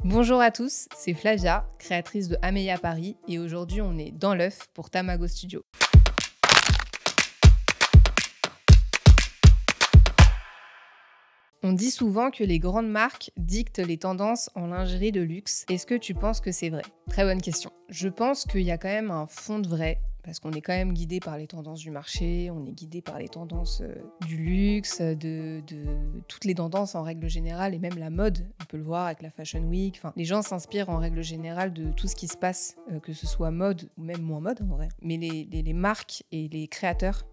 Bonjour à tous, c'est Flavia, créatrice de Ameya Paris, et aujourd'hui on est dans l'œuf pour Tamago Studio. On dit souvent que les grandes marques dictent les tendances en lingerie de luxe. Est-ce que tu penses que c'est vrai? Très bonne question. Je pense qu'il y a quand même un fond de vrai. Parce qu'on est quand même guidé par les tendances du marché, on est guidé par les tendances du luxe, de toutes les tendances en règle générale, et même la mode, on peut le voir avec la Fashion Week. Enfin, les gens s'inspirent en règle générale de tout ce qui se passe, que ce soit mode ou même moins mode en vrai. Mais les marques et les créateurs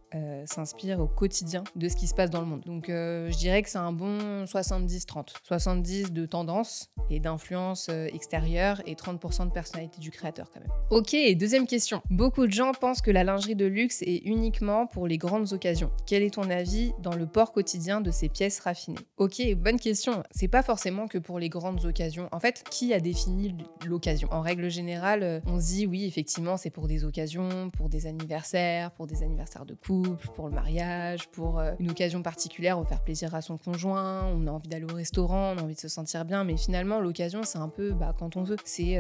s'inspirent au quotidien de ce qui se passe dans le monde. Donc je dirais que c'est un bon 70-30. 70 de tendance et d'influence extérieure et 30% de personnalité du créateur quand même. Ok, deuxième question. Beaucoup de gens pensent que la lingerie de luxe est uniquement pour les grandes occasions. Quel est ton avis dans le port quotidien de ces pièces raffinées? Ok, bonne question. C'est pas forcément que pour les grandes occasions. En fait, qui a défini l'occasion? En règle générale, on se dit oui, effectivement, c'est pour des occasions, pour des anniversaires de couple, pour le mariage, pour une occasion particulière, on veut faire plaisir à son conjoint, on a envie d'aller au restaurant, on a envie de se sentir bien, mais finalement l'occasion c'est un peu quand on veut. C'est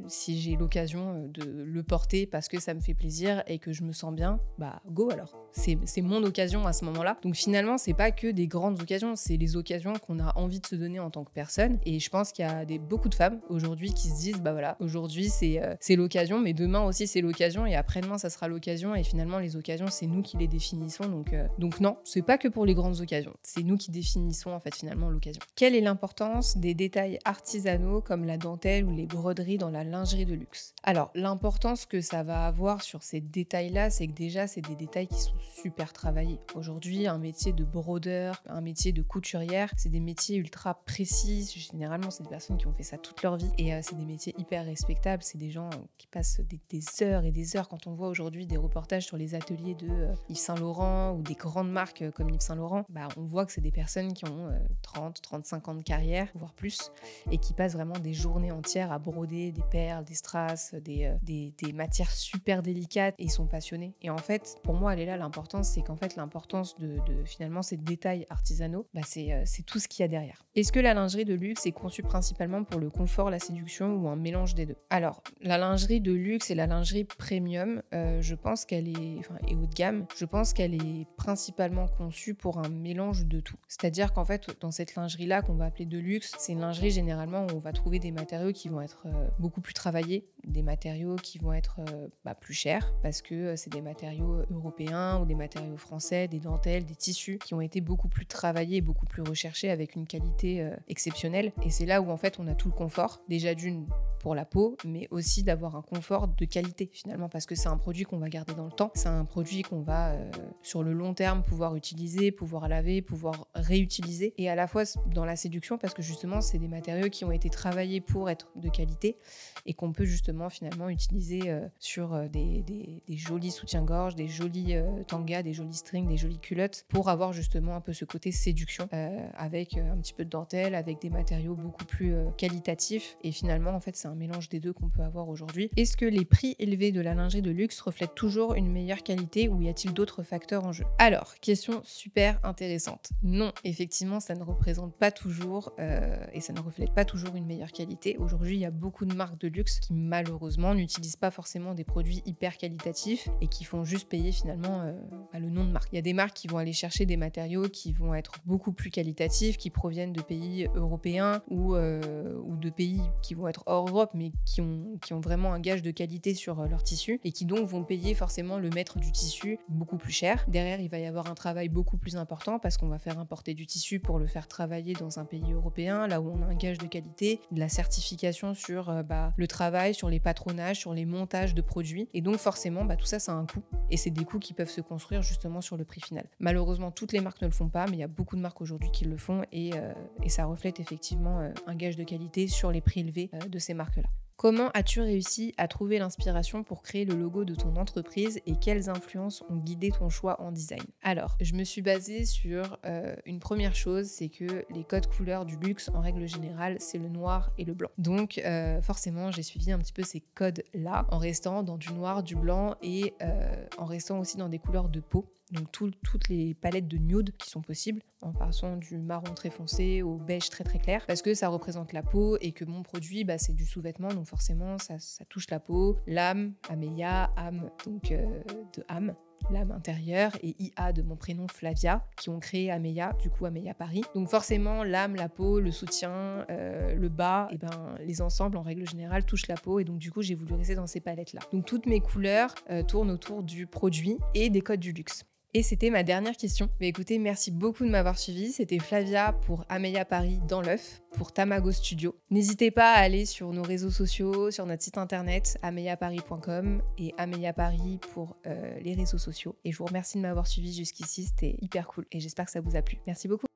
si j'ai l'occasion de le porter parce que ça me fait plaisir et que je me sens bien, go alors. C'est mon occasion à ce moment-là. Donc finalement c'est pas que des grandes occasions, c'est les occasions qu'on a envie de se donner en tant que personne. Et je pense qu'il y a beaucoup de femmes aujourd'hui qui se disent voilà, aujourd'hui c'est l'occasion, mais demain aussi c'est l'occasion et après-demain ça sera l'occasion, et finalement les occasions c'est nous qui les définissons. Donc non, c'est pas que pour les grandes occasions, c'est nous qui définissons en fait finalement l'occasion. Quelle est l'importance des détails artisanaux comme la dentelle ou les broderies dans la lingerie de luxe? Alors l'importance que ça va avoir sur ces détails-là, c'est que déjà c'est des détails qui sont super travaillés. Aujourd'hui, un métier de brodeur, un métier de couturière, c'est des métiers ultra précis. Généralement, c'est des personnes qui ont fait ça toute leur vie et c'est des métiers hyper respectables. C'est des gens qui passent des heures et des heures. Quand on voit aujourd'hui des reportages sur les ateliers de Yves Saint Laurent ou des grandes marques comme Yves Saint Laurent, on voit que c'est des personnes qui ont 30, 35 ans de carrière, voire plus, et qui passent vraiment des journées entières à broder des perles, des strass, des matières super délicates, et ils sont passionnés. Et en fait, pour moi, elle est là l'importance, c'est qu'en fait, l'importance de finalement ces détails artisanaux, c'est tout ce qu'il y a derrière. Est-ce que la lingerie de luxe est conçue principalement pour le confort, la séduction ou un mélange des deux? Alors, la lingerie de luxe et la lingerie premium, je pense qu'elle est, et haut de gamme, je pense qu'elle est principalement conçue pour un mélange de tout. C'est-à-dire qu'en fait, dans cette lingerie-là qu'on va appeler de luxe, c'est une lingerie généralement où on va trouver des matériaux qui vont être beaucoup plus travaillés, des matériaux qui vont être plus chers parce que c'est des matériaux européens ou des matériaux français, des dentelles, des tissus qui ont été beaucoup plus travaillés, beaucoup plus recherchés avec une qualité exceptionnelle. Et c'est là où en fait on a tout le confort, déjà d'une pour la peau, mais aussi d'avoir un confort de qualité finalement, parce que c'est un produit qu'on va garder dans le temps, c'est un produit qu'on va sur le long terme pouvoir utiliser, pouvoir laver, pouvoir réutiliser, et à la fois dans la séduction parce que justement c'est des matériaux qui ont été travaillés pour être de qualité et qu'on peut justement finalement utiliser sur des jolis soutiens-gorge, des jolis tangas, des jolis strings, des jolies culottes pour avoir justement un peu ce côté séduction avec un petit peu de dentelle, avec des matériaux beaucoup plus qualitatifs, et finalement en fait c'est un mélange des deux qu'on peut avoir aujourd'hui. Est-ce que les prix élevés de la lingerie de luxe reflètent toujours une meilleure qualité ou y a-t-il d'autres facteurs en jeu? Alors, question super intéressante. Non, effectivement, ça ne représente pas toujours et ça ne reflète pas toujours une meilleure qualité. Aujourd'hui, il y a beaucoup de marques de luxe qui malheureusement n'utilisent pas forcément des produits hyper qualitatifs et qui font juste payer finalement le nom de marque. Il y a des marques qui vont aller chercher des matériaux qui vont être beaucoup plus qualitatifs, qui proviennent de pays européens ou de pays qui vont être hors Europe, mais qui ont vraiment un gage de qualité sur leur tissu et qui donc vont payer forcément le mètre du tissu beaucoup plus cher. Derrière, il va y avoir un travail beaucoup plus important parce qu'on va faire importer du tissu pour le faire travailler dans un pays européen, là où on a un gage de qualité, de la certification sur le travail, sur les patronages, sur les montages de produits. Et donc forcément, tout ça, ça a un coût. Et c'est des coûts qui peuvent se construire justement sur le prix final. Malheureusement, toutes les marques ne le font pas, mais il y a beaucoup de marques aujourd'hui qui le font et ça reflète effectivement un gage de qualité sur les prix élevés de ces marques-là. Comment as-tu réussi à trouver l'inspiration pour créer le logo de ton entreprise et quelles influences ont guidé ton choix en design? Alors, je me suis basée sur une première chose, c'est que les codes couleurs du luxe, en règle générale, c'est le noir et le blanc. Donc, forcément, j'ai suivi un petit peu ces codes-là en restant dans du noir, du blanc et en restant aussi dans des couleurs de peau. donc toutes les palettes de nude qui sont possibles, en passant du marron très foncé au beige très très clair, parce que ça représente la peau et que mon produit, c'est du sous-vêtement, donc forcément ça touche la peau. L'âme, Ameya, âme, donc de âme, l'âme intérieure, et IA de mon prénom Flavia, qui ont créé Ameya, du coup Ameya Paris. Donc forcément l'âme, la peau, le soutien, le bas, et les ensembles en règle générale touchent la peau, et donc du coup j'ai voulu rester dans ces palettes là. Donc toutes mes couleurs tournent autour du produit et des codes du luxe. Et c'était ma dernière question. Mais écoutez, merci beaucoup de m'avoir suivi. C'était Flavia pour Ameya Paris dans l'œuf, pour Tamago Studio. N'hésitez pas à aller sur nos réseaux sociaux, sur notre site internet ameyaparis.com et Ameya Paris pour les réseaux sociaux. Et je vous remercie de m'avoir suivi jusqu'ici, c'était hyper cool et j'espère que ça vous a plu. Merci beaucoup.